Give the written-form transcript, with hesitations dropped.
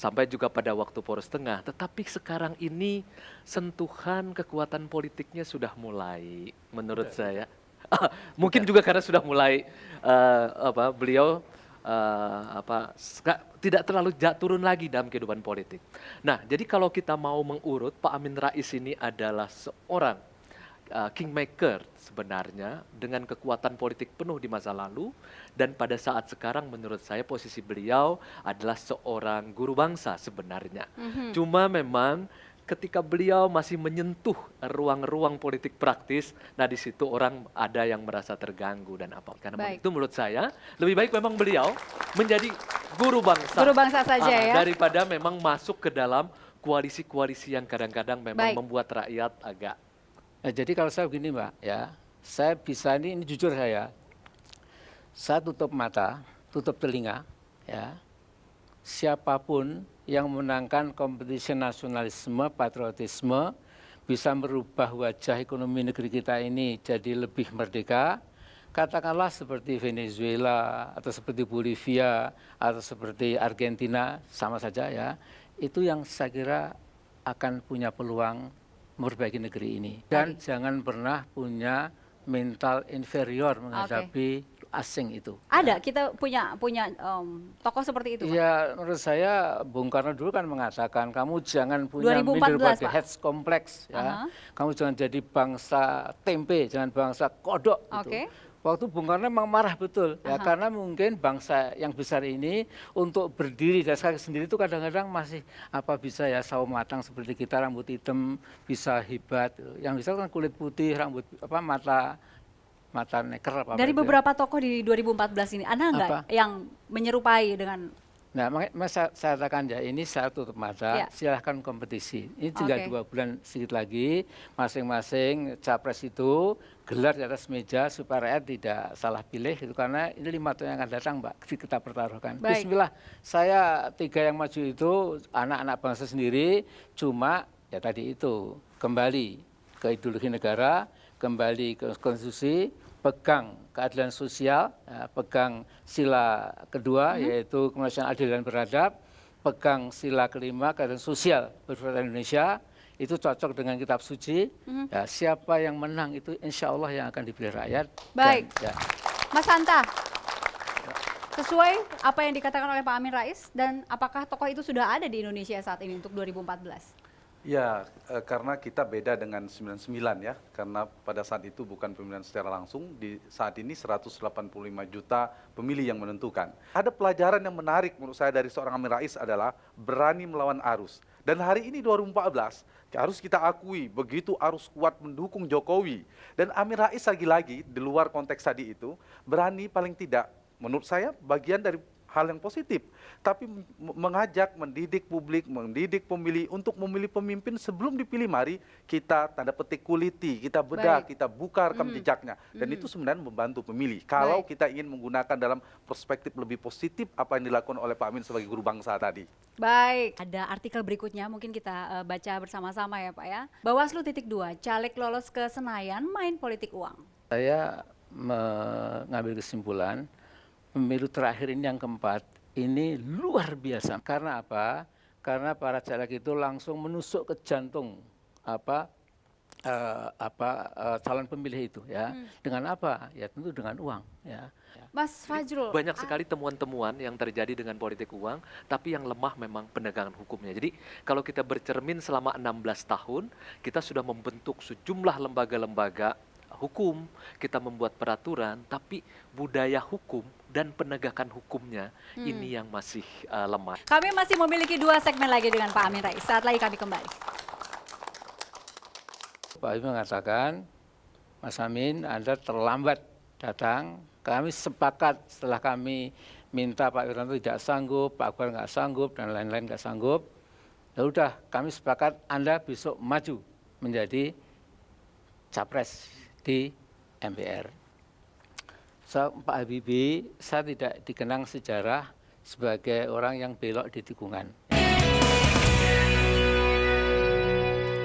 sampai juga pada waktu Poros Tengah. Tetapi sekarang ini sentuhan kekuatan politiknya sudah mulai, menurut saya. Mungkin juga karena sudah mulai beliau tidak terlalu turun lagi dalam kehidupan politik. Nah, jadi kalau kita mau mengurut, Pak Amin Rais ini adalah seorang kingmaker sebenarnya dengan kekuatan politik penuh di masa lalu, dan pada saat sekarang menurut saya posisi beliau adalah seorang guru bangsa sebenarnya. Cuma memang ketika beliau masih menyentuh ruang-ruang politik praktis, nah di situ orang ada yang merasa terganggu dan apa. Karena itu menurut saya lebih baik memang beliau menjadi guru bangsa. Guru bangsa saja ya. Daripada memang masuk ke dalam koalisi-koalisi yang kadang-kadang memang membuat rakyat agak. Nah, jadi kalau saya begini Mbak, ya, saya bisa ini jujur saya tutup mata, tutup telinga, ya, siapapun yang memenangkan kompetisi nasionalisme, patriotisme, bisa merubah wajah ekonomi negeri kita ini jadi lebih merdeka, katakanlah seperti Venezuela, atau seperti Bolivia, atau seperti Argentina, sama saja ya, itu yang saya kira akan punya peluang memperbaiki negeri ini. Dan jangan pernah punya mental inferior menghadapi asing itu. Ada, kita punya tokoh seperti itu, Pak? Ya, menurut saya Bung Karno dulu kan mengatakan, kamu jangan punya middle body heads complex, ya. Kamu jangan jadi bangsa tempe, jangan bangsa kodok. Gitu. Waktu Bung Karno memang marah betul, ya, karena mungkin bangsa yang besar ini untuk berdiri dari kaki sendiri itu kadang-kadang masih bisa ya sawo matang seperti kita, rambut hitam bisa hebat, yang bisa kan kulit putih, rambut mata neker apa. Dari beberapa tokoh di 2014 ini, ada nggak yang menyerupai dengan? Nah, makanya saya katakan ya, ini saya tutup mata, silahkan kompetisi. Ini tinggal 2 bulan sedikit lagi, masing-masing capres itu gelar di atas meja supaya rakyat tidak salah pilih, itu karena ini 5 tahun yang akan datang, Mbak, kita pertaruhkan. Bismillah, saya 3 yang maju itu anak-anak bangsa sendiri, cuma ya tadi itu, kembali ke ideologi negara, kembali ke konstitusi, pegang keadilan sosial, pegang sila kedua yaitu kemanusiaan adil dan beradab, pegang sila kelima keadilan sosial berwarga Indonesia, itu cocok dengan kitab suci. Ya, siapa yang menang itu insya Allah yang akan dipilih rakyat. Baik, dan, ya. Mas Hanta, sesuai apa yang dikatakan oleh Pak Amin Rais, dan apakah tokoh itu sudah ada di Indonesia saat ini untuk 2014? Ya, karena kita beda dengan 99 ya, karena pada saat itu bukan pemilihan secara langsung, di saat ini 185 juta pemilih yang menentukan. Ada pelajaran yang menarik menurut saya dari seorang Amin Rais adalah berani melawan arus. Dan hari ini 2014, harus kita akui begitu arus kuat mendukung Jokowi. Dan Amin Rais lagi-lagi di luar konteks tadi itu, berani paling tidak, menurut saya bagian dari hal yang positif, tapi mengajak, mendidik publik, mendidik pemilih untuk memilih pemimpin sebelum dipilih. Mari kita tanda petik kuliti, kita bedah, kita buka rekam jejaknya, dan itu sebenarnya membantu pemilih. Kalau kita ingin menggunakan dalam perspektif lebih positif apa yang dilakukan oleh Pak Amin sebagai guru bangsa tadi. Baik, ada artikel berikutnya mungkin kita baca bersama-sama ya Pak ya. Bawaslu.2, caleg lolos ke Senayan main politik uang. Saya mengambil kesimpulan pemilu terakhir ini yang keempat ini luar biasa. Karena apa? Karena para caleg itu langsung menusuk ke jantung calon pemilih itu ya. Dengan apa? Ya tentu dengan uang ya. Mas Fajrul, banyak sekali temuan-temuan yang terjadi dengan politik uang, tapi yang lemah memang penegakan hukumnya. Jadi kalau kita bercermin selama 16 tahun, kita sudah membentuk sejumlah lembaga-lembaga hukum, kita membuat peraturan, tapi budaya hukum dan penegakan hukumnya ini yang masih lemah. Kami masih memiliki 2 segmen lagi dengan Pak Amin Rais. Saat lagi kami kembali. Pak Amin mengatakan, Mas Amin, Anda terlambat datang. Kami sepakat setelah kami minta Pak Wiranto tidak sanggup, Pak Akbar nggak sanggup, dan lain-lain nggak sanggup. Ya udah, kami sepakat Anda besok maju menjadi capres di MPR. Pak Habibie, saya tidak dikenang sejarah sebagai orang yang belok di tikungan.